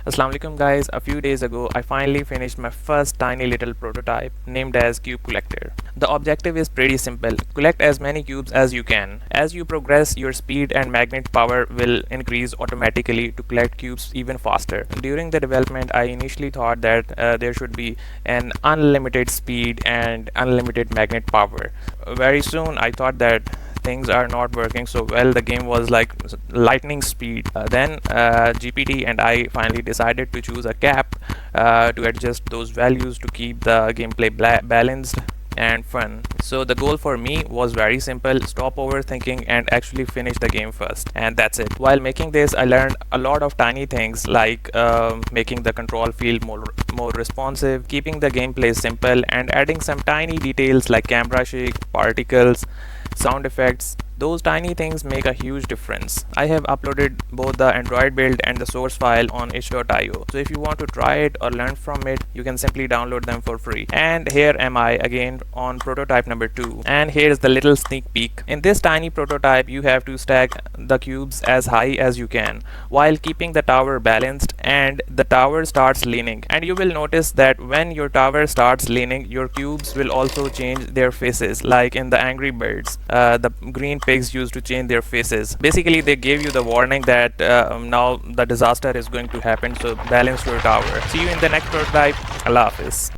Assalamu alaikum guys, a few days ago I finally finished my first tiny little prototype named as Cube Collector. The objective is pretty simple, collect as many cubes as you can. As you progress, your speed and magnet power will increase automatically to collect cubes even faster. During the development I initially thought that there should be an unlimited speed and unlimited magnet power. Very soon I thought that things are not working so well. The game was like lightning speed. Then GPT and I finally decided to choose a cap to adjust those values to keep the gameplay balanced and fun. So the goal for me was very simple: stop overthinking and actually finish the game first, and that's it. While making this I learned a lot of tiny things like making the control feel more responsive, keeping the gameplay simple, and adding some tiny details like camera shake, particles, sound effects. Those tiny things make a huge difference. I have uploaded both the Android build and the source file on itch.io. So if you want to try it or learn from it, you can simply download them for free. And here am I again on prototype number 2. And here's the little sneak peek. In this tiny prototype, you have to stack the cubes as high as you can while keeping the tower balanced, and the tower starts leaning. And you will notice that when your tower starts leaning, your cubes will also change their faces, like in the Angry Birds. The green pigs used to change their faces. Basically, they gave you the warning that now the disaster is going to happen, so balance your tower. See you in the next prototype. Allah Hafiz.